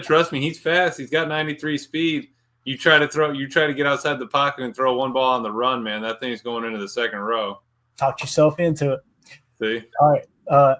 trust me, he's fast. He's got 93 speed. You try to get outside the pocket and throw one ball on the run, man. That thing's going into the second row. Talk yourself into it. See? All right.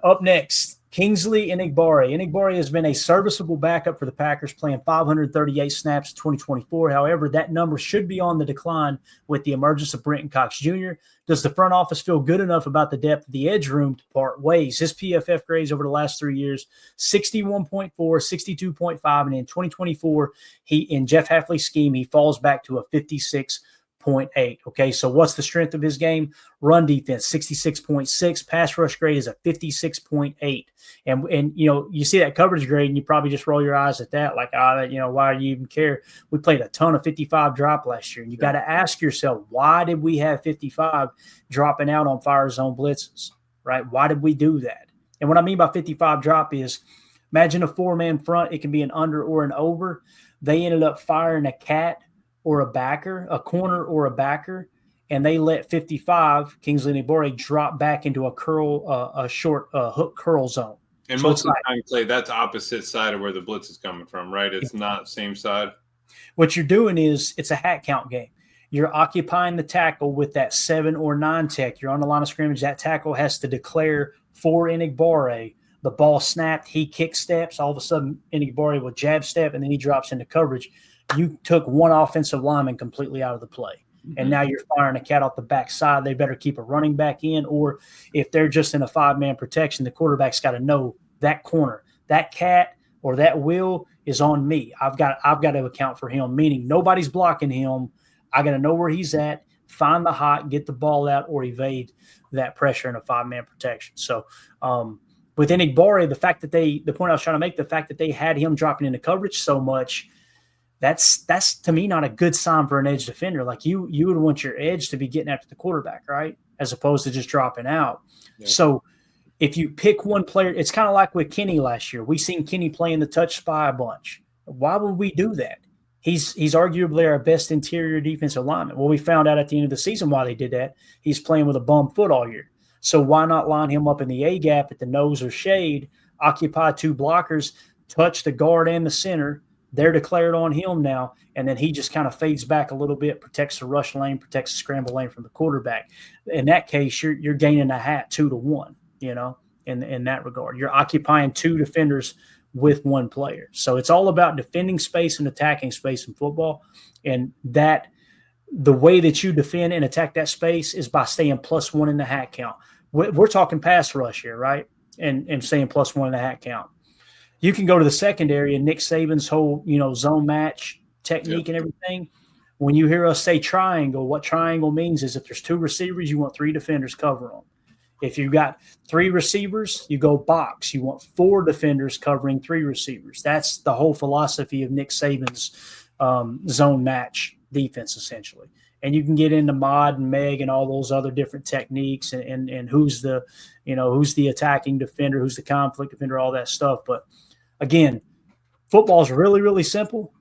Up next, Kingsley Igbari. Igbari has been a serviceable backup for the Packers, playing 538 snaps in 2024. However, that number should be on the decline with the emergence of Brenton Cox Jr. Does the front office feel good enough about the depth of the edge room to part ways? His PFF grades over the last 3 years, 61.4, 62.5, and in 2024, in Jeff Hafley's scheme, he falls back to a 56.8. Okay, so what's the strength of his game? Run defense, 66.6. Pass rush grade is a 56.8. And you see that coverage grade and you probably just roll your eyes at that, like, why do you even care? We played a ton of 55 drop last year. And you got to ask yourself, why did we have 55 dropping out on fire zone blitzes, right? Why did we do that? And what I mean by 55 drop is, imagine a 4-man front. It can be an under or an over. They ended up firing a cat or a backer, a corner or a backer, and they let 55, Kingsley Igbari, drop back into a short hook curl zone. And so most of the time, Clay, that's opposite side of where the blitz is coming from, right? It's not same side. What you're doing is it's a hat count game. You're occupying the tackle with that 7 or 9 tech. You're on the line of scrimmage. That tackle has to declare for Enagbare. The ball snapped. He kick steps. All of a sudden, Enagbare will jab step, and then he drops into coverage. You took one offensive lineman completely out of the play. And now you're firing a cat off the backside. They better keep a running back in, or if they're just in a 5-man protection, the quarterback's got to know that corner, that cat or that wheel is on me. I've got to account for him, meaning nobody's blocking him. I got to know where he's at, find the hot, get the ball out, or evade that pressure in a 5-man protection. So with Enagbare, the point I was trying to make, the fact that they had him dropping into coverage so much, that's to me not a good sign for an edge defender. Like you would want your edge to be getting after the quarterback, right? As opposed to just dropping out. Yeah. So if you pick one player, it's kind of like with Kenny last year. We seen Kenny playing the touch spy a bunch. Why would we do that? He's arguably our best interior defensive lineman. Well, we found out at the end of the season why they did that. He's playing with a bum foot all year. So why not line him up in the A gap at the nose or shade, occupy 2 blockers, touch the guard and the center. They're declared on him now, and then he just kind of fades back a little bit, protects the rush lane, protects the scramble lane from the quarterback. In that case, you're gaining a hat 2-1, in that regard. You're occupying 2 defenders with 1 player. So it's all about defending space and attacking space in football, and that the way that you defend and attack that space is by staying +1 in the hat count. We're talking pass rush here, right? And staying +1 in the hat count. You can go to the secondary and Nick Saban's whole, zone match technique and everything. When you hear us say triangle, what triangle means is if there's 2 receivers, you want 3 defenders cover them. If you've got 3 receivers, you go box. You want 4 defenders covering 3 receivers. That's the whole philosophy of Nick Saban's zone match defense, essentially. And you can get into mod and meg and all those other different techniques and who's the attacking defender, who's the conflict defender, all that stuff. But again, football is really, really simple.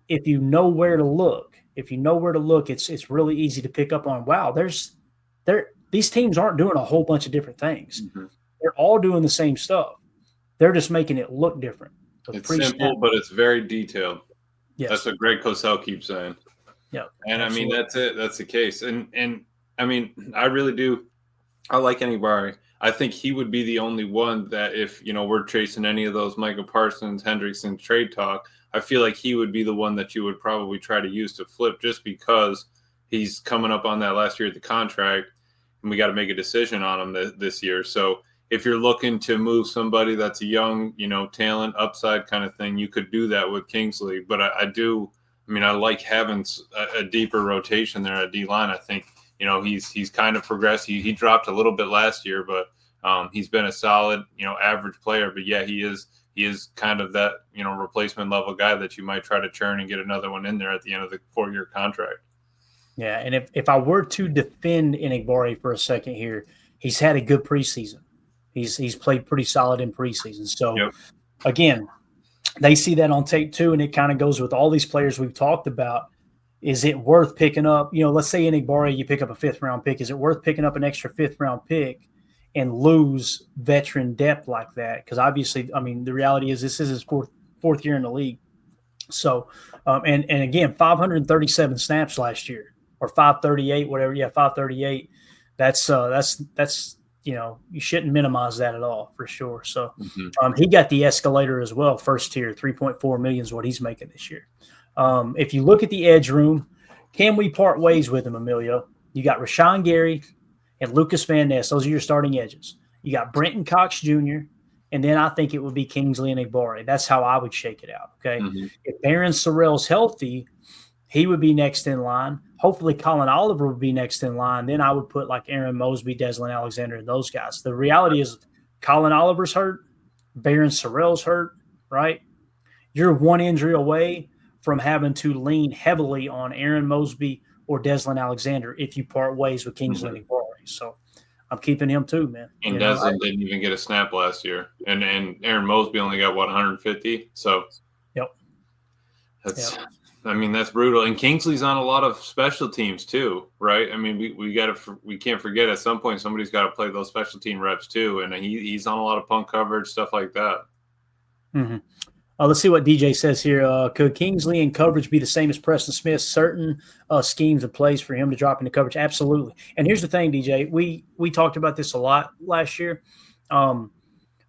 If you know where to look, it's really easy to pick up on, wow, these teams aren't doing a whole bunch of different things. Mm-hmm. They're all doing the same stuff. They're just making it look different. It's simple, but it's very detailed. Yes. That's what Greg Cosell keeps saying. Yeah. And absolutely. That's it. That's the case. And I really do. I like Enagbare. I think he would be the only one that if, we're chasing any of those Micah Parsons, Hendrickson trade talk, I feel like he would be the one that you would probably try to use to flip just because he's coming up on that last year of the contract and we got to make a decision on him this year. So if you're looking to move somebody that's a young, talent upside kind of thing, you could do that with Kingsley. But I like having a deeper rotation there at D-line. I think, he's kind of progressed. He dropped a little bit last year, but he's been a solid, average player. But yeah, he is kind of that, replacement level guy that you might try to churn and get another one in there at the end of the 4-year contract. Yeah, and if I were to defend Enagbare for a second here, he's had a good preseason. He's played pretty solid in preseason. So, Again, they see that on tape too, and it kind of goes with all these players we've talked about. Is it worth picking up, let's say Enagbare, you pick up a 5th-round pick. Is it worth picking up an extra 5th-round pick and lose veteran depth like that? Because obviously, the reality is this is his fourth year in the league. So, and again, 537 snaps last year, or 538, whatever. Yeah, 538. That's you shouldn't minimize that at all, for sure. So, he got the escalator as well. First tier, 3.4 million is what he's making this year. If you look at the edge room, can we part ways with him, Emilio? You got Rashawn Gary and Lucas Van Ness. Those are your starting edges. You got Brenton Cox Jr., and then I think it would be Kingsley Igbari. That's how I would shake it out. Okay. If Barron Sorrell's healthy, he would be next in line. Hopefully Colin Oliver would be next in line. Then I would put like Aaron Mosby, Deslin Alexander, and those guys. The reality is Colin Oliver's hurt. Barron Sorrell's hurt, right? You're one injury away from having to lean heavily on Aaron Mosby or Deslin Alexander if you part ways with Kingsley Igbari. So I'm keeping him too, man. And Deslin didn't even get a snap last year. And Aaron Mosby only got, 150? So that's that's brutal. And Kingsley's on a lot of special teams too, right? I mean, we can't forget at some point somebody's got to play those special team reps too. And he's on a lot of punt coverage, stuff like that. Let's see what DJ says here. Could Kingsley in coverage be the same as Preston Smith? Certain schemes and plays for him to drop into coverage? Absolutely. And here's the thing, DJ. We talked about this a lot last year.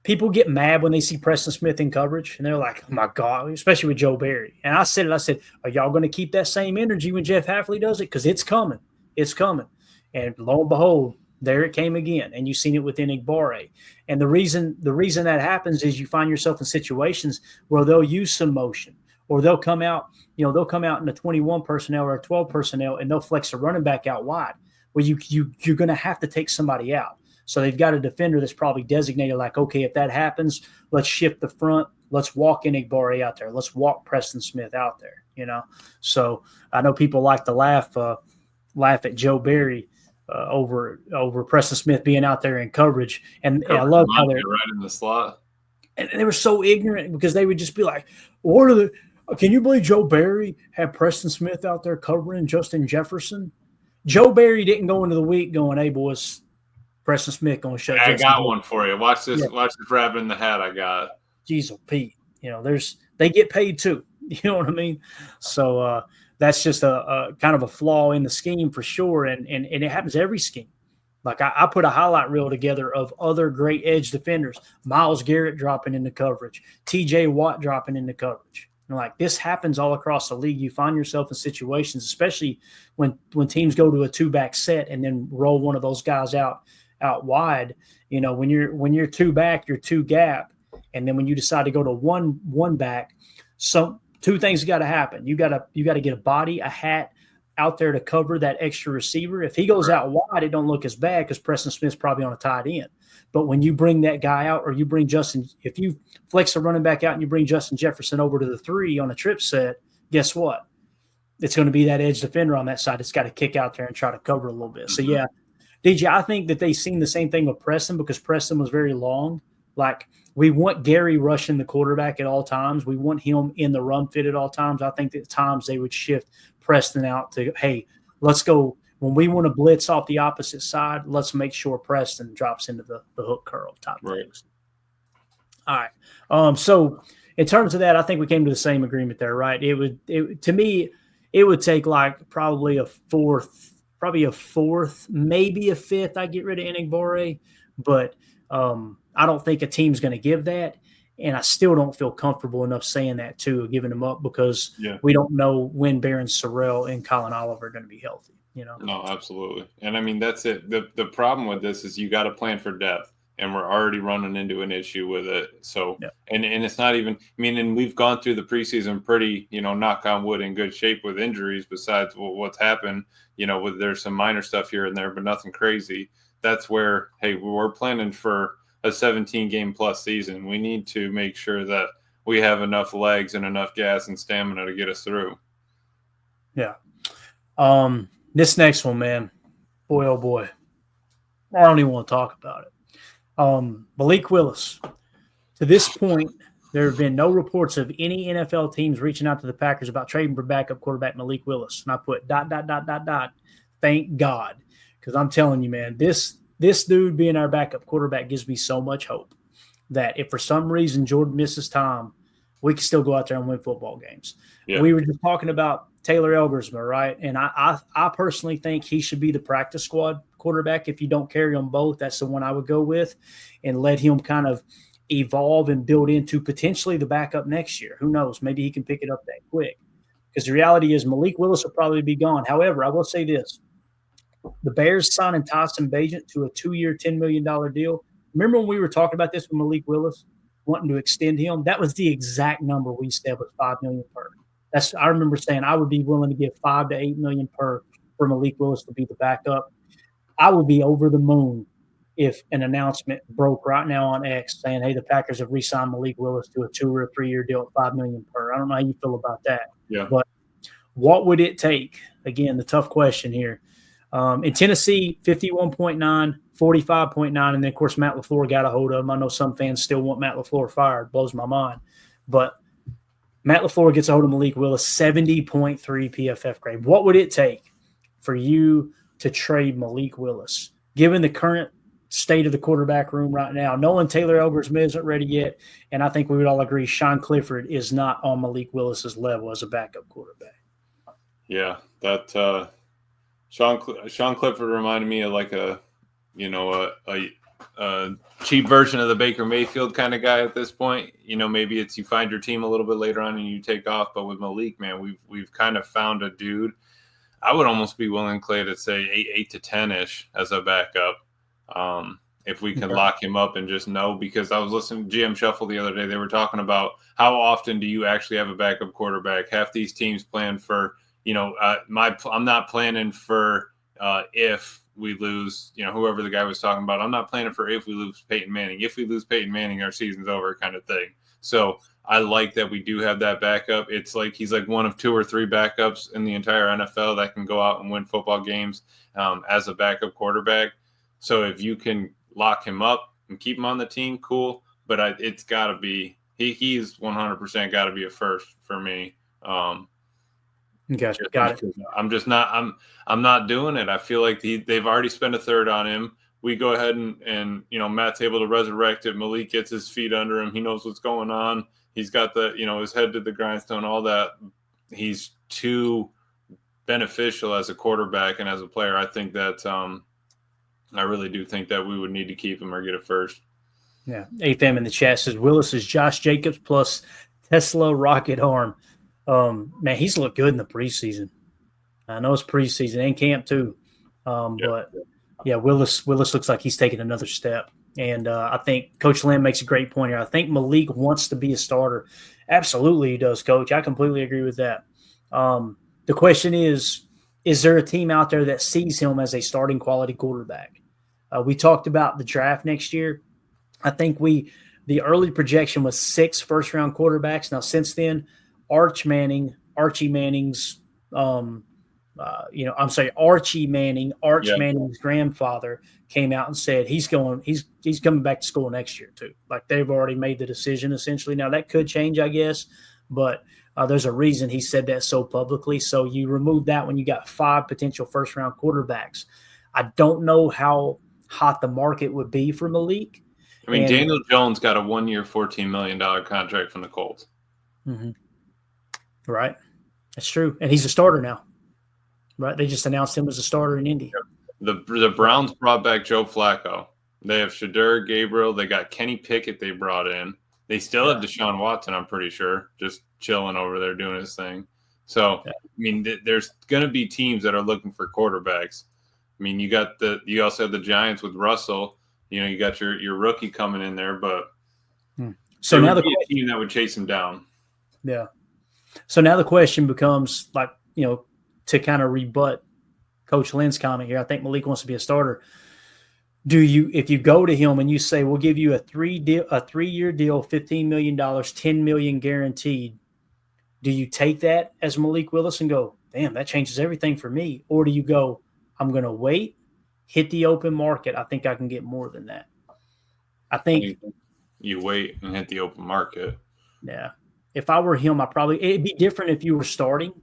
People get mad when they see Preston Smith in coverage, and they're like, oh, my God, especially with Joe Barry. And I said, are y'all going to keep that same energy when Jeff Hafley does it? Because it's coming. It's coming. And lo and behold, there it came again, and you've seen it with Enagbare. And the reason that happens is you find yourself in situations where they'll use some motion, or they'll come out in a 21 personnel or a 12 personnel, and they'll flex a running back out wide. Well, you're going to have to take somebody out. So they've got a defender that's probably designated like, okay, if that happens, let's shift the front. Let's walk Enagbare out there. Let's walk Preston Smith out there. So I know people like to laugh at Joe Barry over Preston Smith being out there in coverage. And I love how they're right in the slot. And they were so ignorant because they would just be like, can you believe Joe Barry had Preston Smith out there covering Justin Jefferson? Joe Barry didn't go into the week going, hey, boys, Preston Smith going to shut I got one for you. Watch this. Yeah. Watch this rabbit in the hat I got. Jeez, Pete. They get paid too. You know what I mean? So that's just a kind of a flaw in the scheme for sure. And it happens every scheme. Like I put a highlight reel together of other great edge defenders. Myles Garrett dropping into coverage. TJ Watt dropping into coverage. And like this happens all across the league. You find yourself in situations, especially when teams go to a two-back set and then roll one of those guys out wide. When you're two back, you're two gap. And then when you decide to go to one back, so two things got to happen. You got to get a body, a hat out there to cover that extra receiver. If he goes out wide, it don't look as bad because Preston Smith's probably on a tight end. But when you bring that guy out, or you bring if you flex a running back out and you bring Justin Jefferson over to the 3 on a trip set, guess what? It's going to be that edge defender on that side. It's got to kick out there and try to cover a little bit. So yeah, DJ, I think that they've seen the same thing with Preston because Preston was very long. Like we want Gary rushing the quarterback at all times. We want him in the run fit at all times. I think that at times they would shift Preston out to, hey, let's go. When we want to blitz off the opposite side, let's make sure Preston drops into the hook curl type things. All right. So in terms of that, I think we came to the same agreement there, right? To me, it would take like probably a fourth, maybe a fifth. I get rid of Enagbare, but I don't think a team's going to give that. And I still don't feel comfortable enough saying that too, giving them up because we don't know when Barron Sorrell and Colin Oliver are going to be healthy. No, absolutely. And I mean, that's it. The problem with this is you got to plan for depth, and we're already running into an issue with it. So, and it's not even, and we've gone through the preseason pretty, knock on wood, in good shape with injuries besides what's happened, there's some minor stuff here and there, but nothing crazy. That's where, hey, we're planning for a 17-game plus season. We need to make sure that we have enough legs and enough gas and stamina to get us through. Yeah. This next one, man, boy, oh boy, I don't even want to talk about it. Malik Willis. To this point, there have been no reports of any NFL teams reaching out to the Packers about trading for backup quarterback Malik Willis. And I put ... Thank God. Because I'm telling you, man, this dude being our backup quarterback gives me so much hope that if for some reason Jordan misses time, we can still go out there and win football games. Yeah. We were just talking about Taylor Elgersma, right? And I personally think he should be the practice squad quarterback. If you don't carry them both, that's the one I would go with, and let him kind of evolve and build into potentially the backup next year. Who knows? Maybe he can pick it up that quick. Because the reality is Malik Willis will probably be gone. However, I will say this. The Bears signing Tyson Bagent to a 2-year, $10 million deal. Remember when we were talking about this with Malik Willis, wanting to extend him? That was the exact number we said was $5 million per. I remember saying I would be willing to give $5 to $8 million per for Malik Willis to be the backup. I would be over the moon if an announcement broke right now on X saying, hey, the Packers have re-signed Malik Willis to a 2 or a 3-year deal at $5 million per. I don't know how you feel about that. Yeah. But what would it take? Again, the tough question here. In Tennessee, 51.9, 45.9, and then, of course, Matt LaFleur got a hold of him. I know some fans still want Matt LaFleur fired. Blows my mind. But Matt LaFleur gets a hold of Malik Willis, 70.3 PFF grade. What would it take for you to trade Malik Willis, given the current state of the quarterback room right now? Knowing Taylor Elgersma isn't ready yet, and I think we would all agree Sean Clifford is not on Malik Willis's level as a backup quarterback. Yeah, that Sean Clifford reminded me of like a cheap version of the Baker Mayfield kind of guy at this point. Maybe it's you find your team a little bit later on and you take off. But with Malik, man, we've kind of found a dude. I would almost be willing, Clay, to say 8 to 10-ish as a backup. If we can lock him up and just know, because I was listening to GM Shuffle the other day. They were talking about how often do you actually have a backup quarterback? Half these teams plan for, I'm not planning for if we lose, whoever the guy was talking about. I'm not planning for if we lose Peyton Manning. If we lose Peyton Manning, our season's over kind of thing. So I like that we do have that backup. It's like he's like one of 2 or 3 backups in the entire NFL that can go out and win football games as a backup quarterback. So if you can lock him up and keep him on the team, cool. But it's got to be he's 100% got to be a first for me. Gotcha. Got it. I'm not doing it. I feel like they've already spent a third on him. We go ahead and Matt's able to resurrect it. Malik gets his feet under him. He knows what's going on. He's got his head to the grindstone, all that. He's too beneficial as a quarterback and as a player. I think that I really do think that we would need to keep him or get it first. Yeah. AFM in the chat says Willis is Josh Jacobs plus Tesla rocket arm. Man, he's looked good in the preseason. I know it's preseason and camp too. But yeah, Willis looks like he's taking another step. And I think Coach Lamb makes a great point here. I think Malik wants to be a starter. Absolutely he does, Coach. I completely agree with that. The question is there a team out there that sees him as a starting quality quarterback? We talked about the draft next year. I think the early projection was 6 first-round quarterbacks. Now, since then, Archie Manning's grandfather came out and said he's coming back to school next year too. Like they've already made the decision essentially. Now that could change, I guess, but there's a reason he said that so publicly. So you remove that when you got 5 potential first-round quarterbacks. I don't know how hot the market would be for Malik. I mean, Daniel Jones got a 1-year, $14 million contract from the Colts. Mm-hmm. Right. That's true. And he's a starter now. Right. They just announced him as a starter in Indy. The Browns brought back Joe Flacco. They have Shadur Gabriel. They got Kenny Pickett they brought in. They still have Deshaun Watson, I'm pretty sure, just chilling over there doing his thing. So, I mean, there's going to be teams that are looking for quarterbacks. I mean, you also have the Giants with Russell. You got your rookie coming in there, but so now a team that would chase him down. Yeah. So now the question becomes to kind of rebut Coach Lynn's comment here. I think Malik wants to be a starter. If you go to him and you say, we'll give you a 3-year deal, $15 million, $10 million guaranteed, do you take that as Malik Willis and go, damn, that changes everything for me? Or do you go, I'm going to wait, hit the open market. I think I can get more than that. I think you wait and hit the open market. Yeah. If I were him, it'd be different if you were starting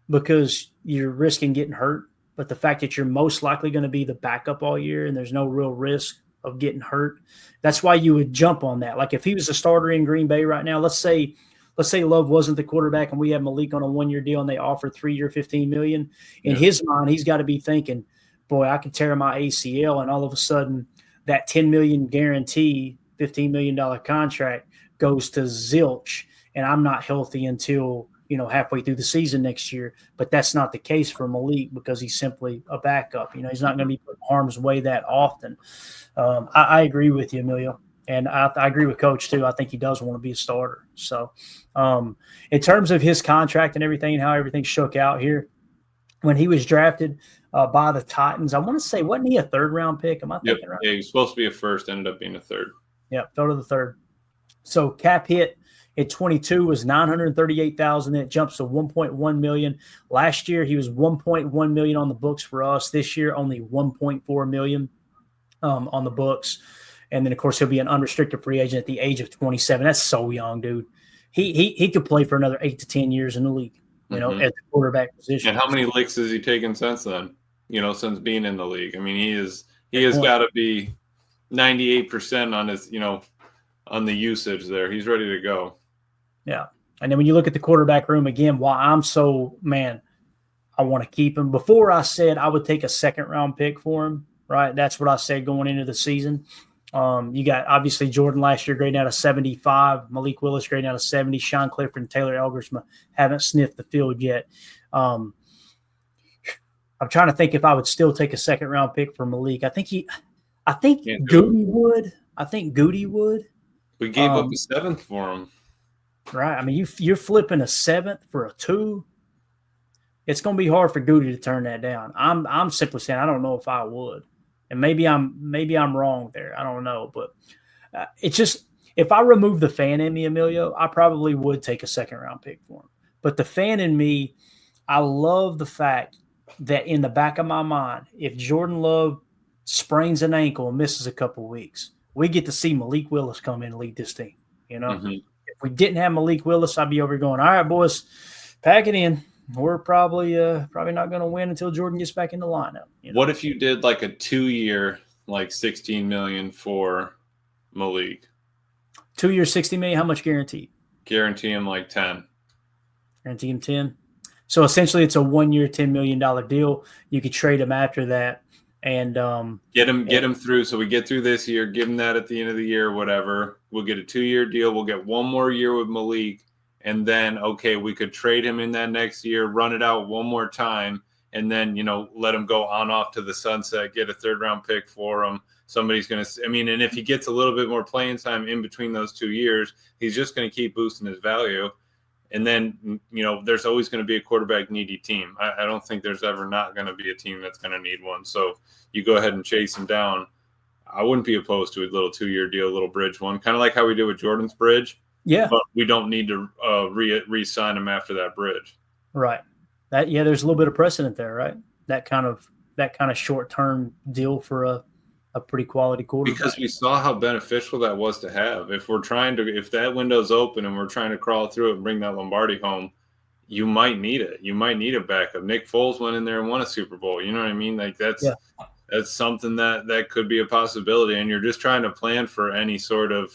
because you're risking getting hurt. But the fact that you're most likely going to be the backup all year and there's no real risk of getting hurt, that's why you would jump on that. Like if he was a starter in Green Bay right now, let's say let's say Love wasn't the quarterback and we have Malik on a 1-year deal and they offer 3-year, $15 million. In his mind, he's got to be thinking, boy, I can tear my ACL, and all of a sudden that $10 million guarantee, $15 million contract goes to zilch, and I'm not healthy until halfway through the season next year. But that's not the case for Malik because he's simply a backup. He's not going to be put in harm's way that often. I agree with you, Emilio. And I agree with Coach, too. I think he does want to be a starter. So in terms of his contract and everything and how everything shook out here, when he was drafted by the Titans, I want to say, wasn't he a third-round pick? Am I thinking right? Yeah, he was supposed to be a first, ended up being a third. Yeah, third of the third. So cap hit at 22 was $938,000. It jumps to $1.1 million. Last year, he was $1.1 million on the books for us. This year, only $1.4 million on the books. And then, of course, he'll be an unrestricted free agent at the age of 27. That's so young, dude. He could play for another 8 to 10 years in the league, at the quarterback position. And how many licks has he taken since then? Since being in the league. I mean, he has got to be 98% on his, on the usage there. He's ready to go. Yeah. And then when you look at the quarterback room again, why I'm so, I want to keep him. Before I said I would take a second-round pick for him, right? That's what I said going into the season. You got, obviously, Jordan last year grading out of 75, Malik Willis grading out of 70, Sean Clifford and Taylor Elgersma haven't sniffed the field yet. I'm trying to think if I would still take a second-round pick for Malik. I think Goody would. I think Goody would. We gave up a 7th for him. Right. I mean, you're flipping a 7th for a 2. It's going to be hard for Goody to turn that down. I'm simply saying I don't know if I would. And maybe I'm wrong there. I don't know. But it's just, if I remove the fan in me, Emilio, I probably would take a second-round pick for him. But the fan in me, I love the fact that in the back of my mind, if Jordan Love sprains an ankle and misses a couple weeks, we get to see Malik Willis come in and lead this team. If we didn't have Malik Willis, I'd be over going, all right, boys, pack it in. We're probably not going to win until Jordan gets back in the lineup. What if you did like a 2-year, like $16 million for Malik? 2 years, $60 million. How much guaranteed? Guarantee him like 10. Guarantee him 10. So essentially, it's a 1-year, $10 million deal. You could trade him after that, and get him through. So we get through this year, give him that at the end of the year, or whatever. We'll get a 2-year deal. We'll get 1 more year with Malik. And then, we could trade him in that next year, run it out one more time, and then, let him go on off to the sunset, get a 3rd-round pick for him. Somebody's going to – and if he gets a little bit more playing time in between those 2 years, he's just going to keep boosting his value. And then, there's always going to be a quarterback-needy team. I don't think there's ever not going to be a team that's going to need one. So you go ahead and chase him down. I wouldn't be opposed to a little 2-year deal, a little bridge one, kind of like how we did with Jordan's bridge. Yeah, but we don't need to re-sign him after that bridge. Right. There's a little bit of precedent there, right? That kind of short-term deal for a pretty quality quarterback. Because we saw how beneficial that was to have. If that window's open and we're trying to crawl through it and bring that Lombardi home, you might need it. You might need a backup. Nick Foles went in there and won a Super Bowl. You know what I mean? Like that's something that could be a possibility. And you're just trying to plan for any sort of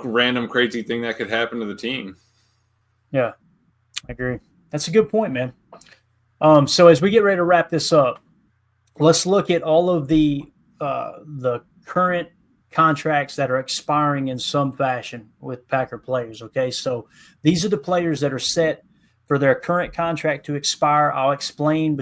random crazy thing that could happen to the team. Yeah, I agree. That's a good point, man. So as we get ready to wrap this up, let's look at all of the current contracts that are expiring in some fashion with Packer players. Okay, so these are the players that are set for their current contract to expire. I'll explain